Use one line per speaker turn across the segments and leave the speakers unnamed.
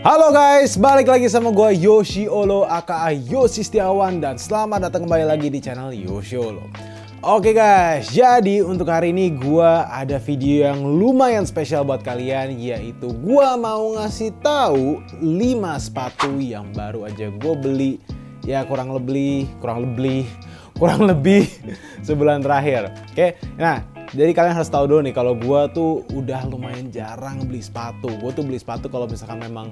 Halo guys, balik lagi sama gue Yoshi Olo aka Yoshi Setiawan dan selamat datang kembali lagi di channel Yoshi Olo. Oke guys, jadi untuk hari ini gue ada video yang lumayan spesial buat kalian, yaitu gue mau ngasih tahu 5 sepatu yang baru aja gue beli ya kurang lebih sebulan terakhir. Oke, nah jadi kalian harus tahu dulu nih kalau gue tuh udah lumayan jarang beli sepatu. Gue tuh beli sepatu kalau misalkan memang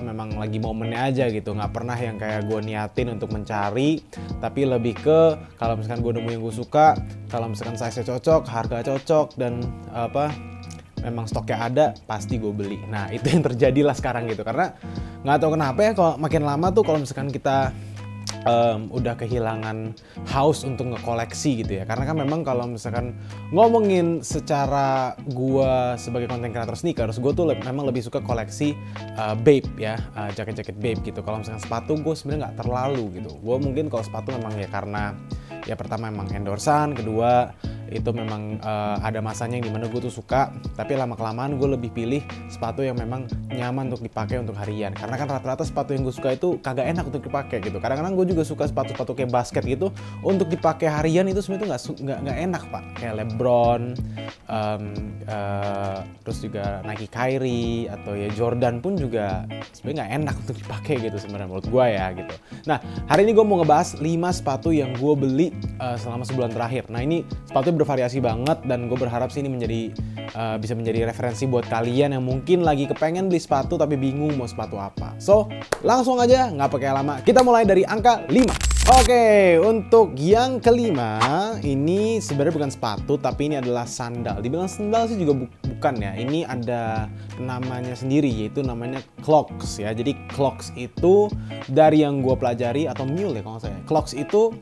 memang lagi momennya aja gitu. Nggak pernah yang kayak gue niatin untuk mencari, tapi lebih ke kalau misalkan gue nemu yang gue suka, kalau misalkan size-nya cocok, harga cocok dan memang stoknya ada, pasti gue beli. Nah itu yang terjadi lah sekarang gitu. Karena nggak tahu kenapa ya kalau makin lama tuh kalau misalkan kita udah kehilangan haus untuk ngekoleksi gitu ya. Karena kan memang kalau misalkan ngomongin secara gua sebagai content creator sneakers, gue tuh memang lebih suka koleksi Bape ya, jaket-jaket Bape gitu. Kalau misalkan sepatu gue sebenarnya nggak terlalu gitu. Gue mungkin kalau sepatu memang ya karena ya pertama memang endorsan, kedua itu memang ada masanya yang dimana gue tuh suka, tapi lama-kelamaan gue lebih pilih sepatu yang memang nyaman untuk dipakai untuk harian. Karena kan rata-rata sepatu yang gue suka itu kagak enak untuk dipakai gitu. Kadang-kadang gue juga suka sepatu-sepatu kayak basket gitu untuk dipakai harian itu sebenarnya tuh nggak enak pak. Kayak LeBron, terus juga Nike Kyrie atau ya Jordan pun juga sebenarnya nggak enak untuk dipakai gitu sebenarnya menurut gue ya gitu. Nah hari ini gue mau ngebahas 5 sepatu yang gue beli selama sebulan terakhir. Nah ini sepatu bervariasi banget dan gue berharap sih ini bisa menjadi referensi buat kalian yang mungkin lagi kepengen beli sepatu tapi bingung mau sepatu apa. So langsung aja nggak pakai lama, kita mulai dari angka 5. Oke, untuk yang kelima ini sebenarnya bukan sepatu tapi ini adalah sandal. Dibilang sandal sih juga bukan ya. Ini ada namanya sendiri yaitu namanya clogs ya. Jadi clogs itu dari yang gue pelajari atau mule ya kalau saya. Clogs itu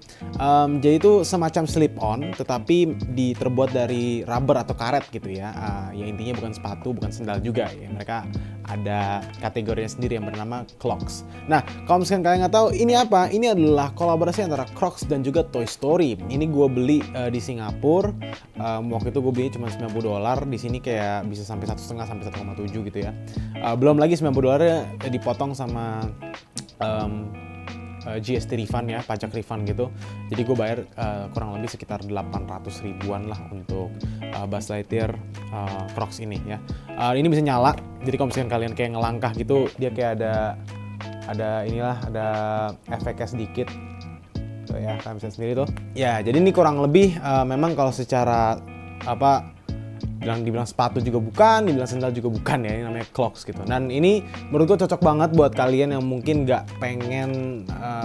jadi itu semacam slip on tetapi terbuat dari rubber atau karet gitu ya. Ya intinya bukan sepatu, bukan sandal juga ya. Mereka ada kategorinya sendiri yang bernama clogs. Nah, kalau misalkan kalian nggak tahu ini apa, ini adalah kolaborasi antara Crocs dan juga Toy Story. Ini gue beli di Singapura. Waktu itu gue beli cuma $90. Di sini kayak bisa sampai 1,5 sampai 1,7 gitu ya. Belum lagi $90 dipotong sama GST refund ya, pajak refund gitu. Jadi gue bayar kurang lebih sekitar 800 ribuan lah untuk Buzz Lightyear Crocs ini ya. Ini bisa nyala. Jadi kalau misalkan kalian kayak ngelangkah gitu, dia kayak ada efeknya sedikit. Tuh ya, kalian bisa sendiri tuh. Ya, jadi ini kurang lebih memang kalau secara dibilang sepatu juga bukan, dibilang sandal juga bukan ya, ini namanya clogs gitu. Dan ini menurut gue cocok banget buat kalian yang mungkin nggak pengen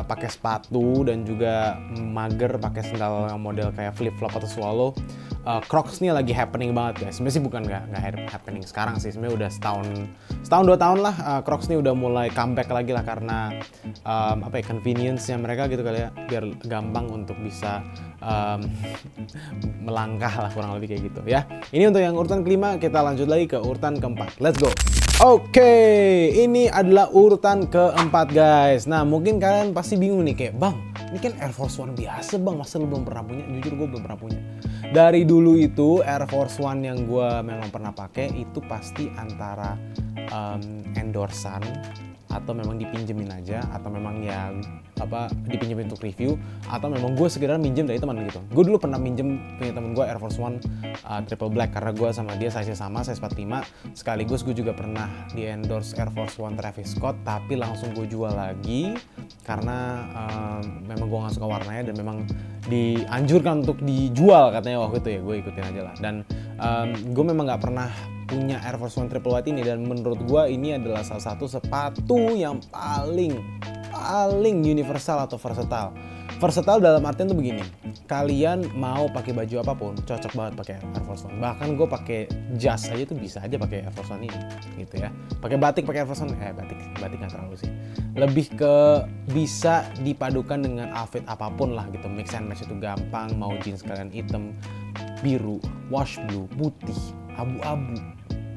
pakai sepatu dan juga mager pakai sandal yang model kayak flip flop atau swallow. Crocs nih lagi happening banget guys. Sebenarnya sih bukan nggak happening sekarang sih, sebenarnya udah setahun 2 tahun lah. Crocs nih udah mulai comeback lagi lah karena convenience-nya mereka gitu kali ya, biar gampang untuk bisa melangkah lah kurang lebih kayak gitu ya. Ini untuk yang urutan kelima, kita lanjut lagi ke urutan keempat. Let's go. Oke, ini adalah urutan keempat guys. Nah mungkin kalian pasti bingung nih kayak, bang, ini kan Air Force One biasa bang, masa lu belum pernah punya? Jujur gue belum pernah punya. Dari dulu itu Air Force One yang gue memang pernah pakai itu pasti antara endorsan atau memang dipinjemin aja, atau memang ya dipinjemin untuk review, atau memang gue sekedar minjem dari teman gitu. Gue dulu pernah minjem punya temen gue Air Force One triple black karena gue sama dia size sama, size 45. Sekaligus gue juga pernah di endorse Air Force One Travis Scott, tapi langsung gue jual lagi karena memang gue gak suka warnanya dan memang dianjurkan untuk dijual katanya waktu itu ya, gue ikutin aja lah. Dan gue memang gak pernah punya Air Force One Triple White ini, dan menurut gue ini adalah salah satu sepatu yang paling universal atau versatile. Versatile dalam artian tuh begini, kalian mau pakai baju apapun cocok banget pakai Air Force One. Bahkan gue pakai jas aja tuh bisa aja pakai Air Force One ini gitu ya. Pakai batik pakai Air Force One, batik nggak terlalu sih. Lebih ke bisa dipadukan dengan outfit apapun lah gitu. Mix and match itu gampang. Mau jeans kalian hitam, biru, wash blue, putih, abu-abu,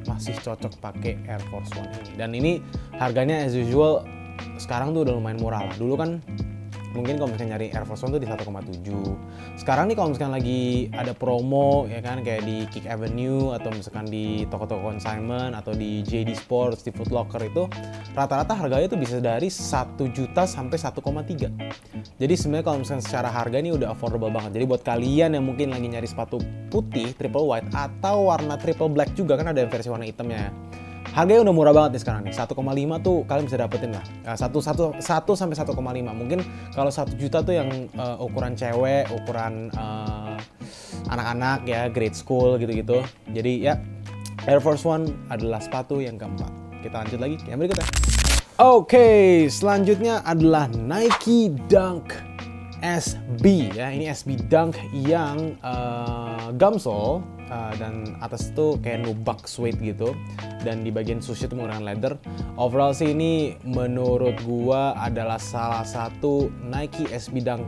masih cocok pakai Air Force One ini. Dan ini harganya as usual sekarang tuh udah lumayan murah lah. Dulu kan mungkin kalau misalkan nyari Air Force One tuh di 1,7. Sekarang nih kalau misalkan lagi ada promo ya kan, kayak di Kick Avenue atau misalkan di toko-toko consignment atau di JD Sports, di Foot Locker, itu rata-rata harganya tuh bisa dari 1 juta sampai 1,3. Jadi sebenarnya kalau misalkan secara harga ini udah affordable banget. Jadi buat kalian yang mungkin lagi nyari sepatu putih triple white atau warna triple black juga, kan ada versi warna hitamnya, harganya udah murah banget nih sekarang nih. 1,5 tuh kalian bisa dapetin lah. 1 sampai 1,5. Mungkin kalau 1 juta tuh yang ukuran cewek, ukuran anak-anak ya, grade school gitu-gitu. Jadi ya, Air Force One adalah sepatu yang keempat. Kita lanjut lagi yang berikutnya. Oke, selanjutnya adalah Nike Dunk SB ya. Ini SB Dunk yang gumsole dan atas itu kayak nubuck suede gitu, dan di bagian sushi itu menggunakan leather. Overall sih ini menurut gua adalah salah satu Nike SB Dunk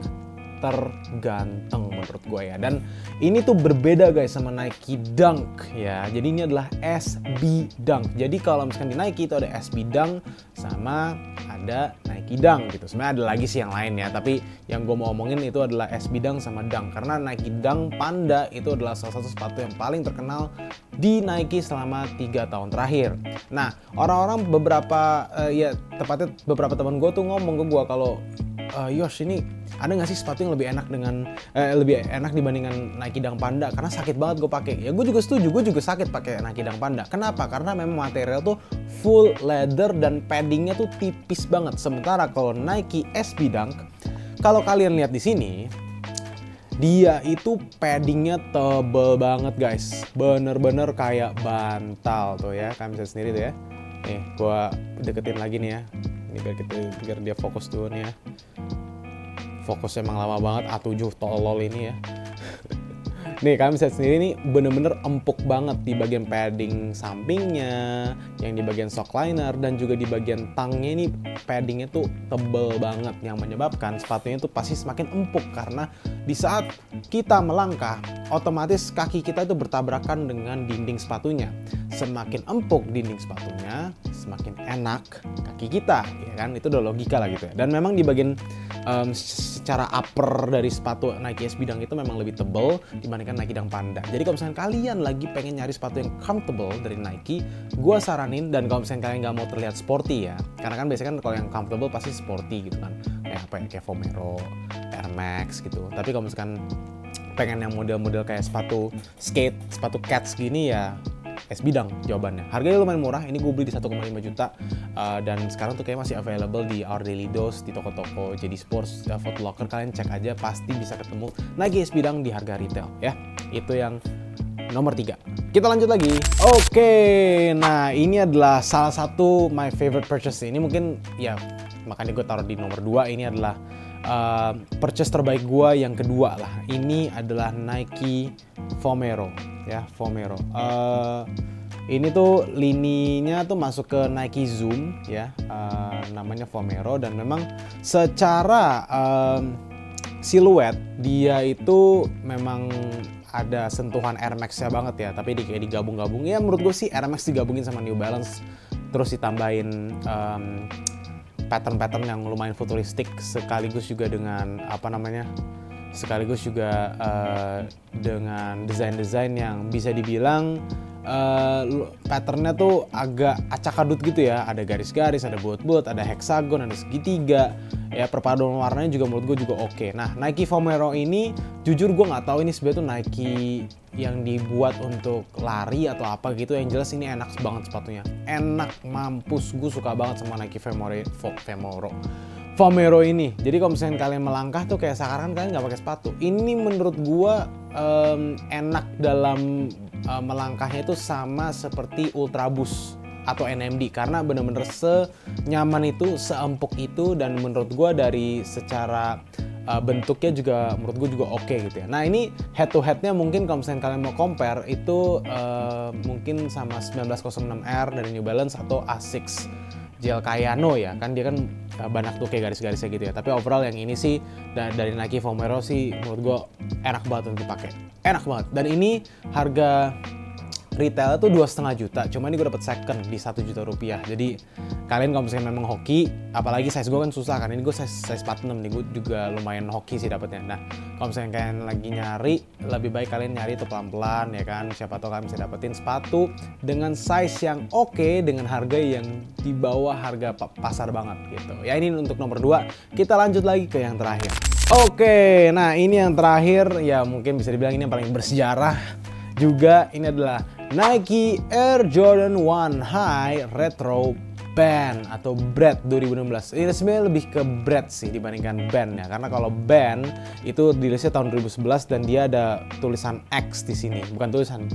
terganteng menurut gue ya. Dan ini tuh berbeda guys sama Nike Dunk ya. Jadi ini adalah SB Dunk. Jadi kalau misalkan di Nike itu ada SB Dunk sama ada Nike Dunk gitu. Sebenarnya ada lagi sih yang lain ya, tapi yang gue mau omongin itu adalah SB Dunk sama Dunk. Karena Nike Dunk Panda itu adalah salah satu sepatu yang paling terkenal di Nike selama 3 tahun terakhir. Nah, orang-orang beberapa tepatnya beberapa teman gue tuh ngomong ke gue kalau Yosh, ini ada nggak sih sepatu yang lebih enak dibandingkan Nike Dunk Panda, karena sakit banget gue pakai. Ya gue juga setuju, gue juga sakit pakai Nike Dunk Panda. Kenapa? Karena memang material tuh full leather dan paddingnya tuh tipis banget. Sementara kalau Nike SB Dunk, kalau kalian lihat di sini, dia itu paddingnya tebel banget guys, bener-bener kayak bantal tuh ya. Kalian bisa sendiri tuh ya. Nih, gue deketin lagi nih ya. Ini biar dia fokus dulu nih ya. Fokusnya emang lama banget, A7 tolol ini ya. Nih kalian bisa sendiri, nih bener-bener empuk banget di bagian padding sampingnya, yang di bagian sock liner, dan juga di bagian tangnya ini paddingnya tuh tebel banget, yang menyebabkan sepatunya tuh pasti semakin empuk. Karena di saat kita melangkah, otomatis kaki kita itu bertabrakan dengan dinding sepatunya. Semakin empuk dinding sepatunya, semakin enak kaki kita, ya kan? Itu udah logika lah gitu ya. Dan memang di bagian secara upper dari sepatu Nike SB Dunk itu memang lebih tebal dibandingkan Nike Dunk Panda. Jadi kalau misalnya kalian lagi pengen nyari sepatu yang comfortable dari Nike, gue saranin, dan kalau misalnya kalian nggak mau terlihat sporty ya, karena kan biasanya kan kalau yang comfortable pasti sporty gitu kan, kayak Vomero, Air Max gitu. Tapi kalau misalkan pengen yang model-model kayak sepatu skate, sepatu cats gini ya, SB Dunk jawabannya. Harganya lumayan murah, ini gue beli di 1,5 juta dan sekarang tuh kayak masih available di Our Daily Dose, di toko-toko JD Sports, Foot Locker. Kalian cek aja, pasti bisa ketemu Nike SB Dunk di harga retail ya. Itu yang nomor 3. Kita lanjut lagi. Oke, nah ini adalah salah satu my favorite purchase. Ini mungkin ya makanya gue taruh di nomor 2. Ini adalah purchase terbaik gue yang kedua lah. Ini adalah Nike Vomero ya, Vomero. Ini tuh lininya tuh masuk ke Nike Zoom ya, namanya Vomero, dan memang secara siluet dia itu memang ada sentuhan Air Max-nya banget ya, tapi kayak digabung-gabung ya. Menurut gue sih Air Max digabungin sama New Balance, terus ditambahin pattern-pattern yang lumayan futuristik, sekaligus juga dengan dengan desain-desain yang bisa dibilang patternnya tuh agak acak-adut gitu ya. Ada garis-garis, ada bulat-bulat, ada heksagon, ada segitiga. Ya, perpaduan warnanya juga menurut gue juga oke. Nah, Nike Vomero ini jujur gue nggak tahu ini sebenarnya tuh Nike yang dibuat untuk lari atau apa gitu. Yang jelas ini enak banget sepatunya. Enak mampus, gue suka banget sama Nike Vomero ini. Jadi kalau misalnya kalian melangkah tuh kayak sekarang kalian nggak pakai sepatu. Ini menurut gue enak dalam melangkahnya itu sama seperti Ultra Boost atau NMD, karena bener-bener senyaman itu, seempuk itu, dan menurut gue dari secara bentuknya juga menurut gue juga oke gitu ya. Nah ini head to headnya mungkin kalau misalnya kalian mau compare itu mungkin sama 1906R dari New Balance atau Asics Gel Kayano ya, kan dia kan banyak tuh kayak garis-garisnya gitu ya. Tapi overall yang ini sih dari Nike Vomero sih menurut gue enak banget untuk dipakai, enak banget. Dan ini harga retail itu 2,5 juta, cuma ini gue dapet second di 1 juta rupiah. Jadi kalian kalau misalnya memang hoki, apalagi size gue kan susah kan, ini gue size 46 nih, gue juga lumayan hoki sih dapetnya. Nah kalau misalnya kalian lagi nyari, lebih baik kalian nyari itu pelan-pelan ya kan, siapa tahu kalian bisa dapetin sepatu dengan size yang oke, dengan harga yang di bawah harga pasar banget gitu. Ya ini untuk nomor 2, kita lanjut lagi ke yang terakhir. Oke, nah ini yang terakhir, ya mungkin bisa dibilang ini yang paling bersejarah juga. Ini adalah Nike Air Jordan 1 High Retro Band atau Bread 2016. Ini sebenarnya lebih ke Bread sih dibandingkan Band ya, karena kalau Band itu dirilisnya tahun 2011 dan dia ada tulisan X di sini, bukan tulisan,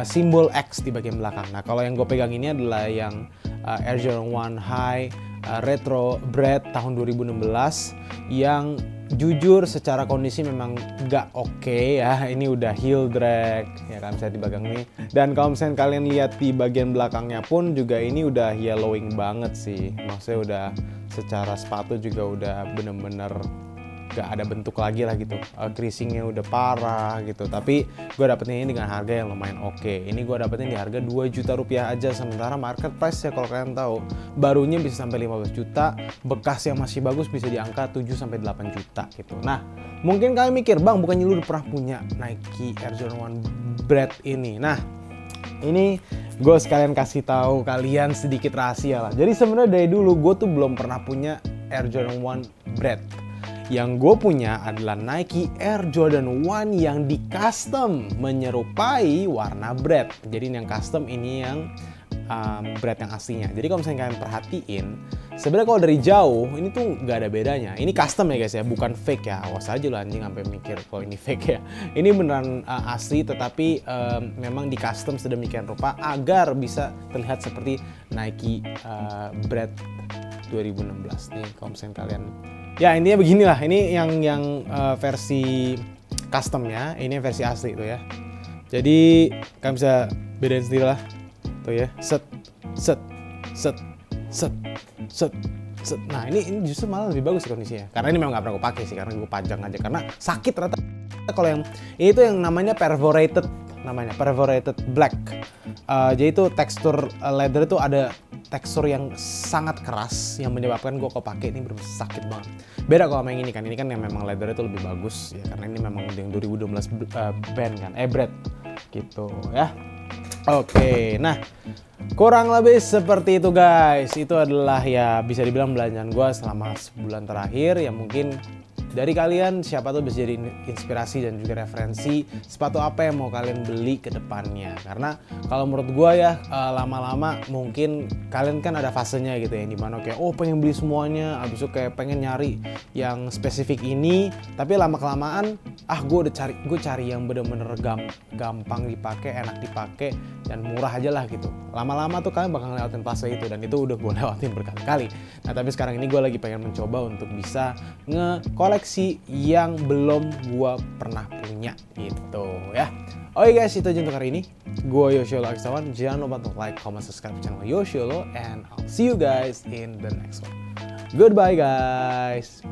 simbol X di bagian belakang. Nah kalau yang gue pegang ini adalah yang Air Jordan 1 High Retro Bread tahun 2016 yang jujur secara kondisi memang gak oke ya. Ini udah heel drag ya kan, bisa dipegang nih. Dan kalau misalnya kalian lihat di bagian belakangnya pun juga ini udah yellowing banget sih. Maksudnya udah secara sepatu juga udah bener-bener gak ada bentuk lagi lah gitu. Creasingnya udah parah gitu. Tapi gue dapetin ini dengan harga yang lumayan oke. Ini gue dapetin di harga 2 juta rupiah aja. Sementara market price ya kalau kalian tahu, barunya bisa sampai 15 juta, bekas yang masih bagus bisa di angka 7-8 juta gitu. Nah mungkin kalian mikir, bang bukannya lu udah pernah punya Nike Air Jordan 1 Bread ini? Nah ini gue sekalian kasih tahu kalian sedikit rahasia lah. Jadi sebenarnya dari dulu gue tuh belum pernah punya Air Jordan 1 Bread. Yang gue punya adalah Nike Air Jordan 1 yang di custom menyerupai warna Bread. Jadi yang custom ini yang Bread yang aslinya. Jadi kalau misalnya kalian perhatiin, sebenarnya kalau dari jauh ini tuh nggak ada bedanya. Ini custom ya guys ya, bukan fake ya. Awas aja lo anjing sampai mikir kalau ini fake ya. Ini beneran asli, tetapi memang di custom sedemikian rupa agar bisa terlihat seperti Nike Bread 2016 nih. Kalau misalnya kalian, ya intinya beginilah. Ini yang versi customnya, ini versi asli tuh ya. Jadi kalian bisa bedain sendiri lah tuh ya. Set. Nah ini justru malah lebih bagus kondisinya, karena ini memang nggak pernah gue pakai sih, karena gue pajang aja karena sakit ternyata. Kalau yang ini tuh yang namanya perforated black. Jadi itu tekstur leather itu ada tekstur yang sangat keras yang menyebabkan gue kalau pakai ini bener-bener sakit banget. Beda kalau sama yang ini kan yang memang leather itu lebih bagus ya, karena ini memang yang 2012 band kan, Bread gitu ya. Oke, nah kurang lebih seperti itu guys. Itu adalah ya bisa dibilang belanjaan gue selama sebulan terakhir. Ya mungkin dari kalian siapa tuh bisa jadi inspirasi dan juga referensi sepatu apa yang mau kalian beli ke depannya. Karena kalau menurut gue ya lama-lama mungkin kalian kan ada fasenya gitu ya, dimana kayak pengen beli semuanya, abis itu kayak pengen nyari yang spesifik ini, tapi lama-kelamaan gue cari yang bener-bener gampang dipakai, enak dipakai dan murah aja lah gitu. Lama-lama tuh kalian bakal lewatin fase itu, dan itu udah gue lewatin berkali-kali. Nah tapi sekarang ini gue lagi pengen mencoba untuk bisa nge-koleksi yang belum gue pernah punya gitu ya. Oke guys, itu aja untuk hari ini. Gue Yosholo Aksawan. Jangan lupa untuk like, comment, subscribe channel Yosholo, and I'll see you guys in the next one. Goodbye guys.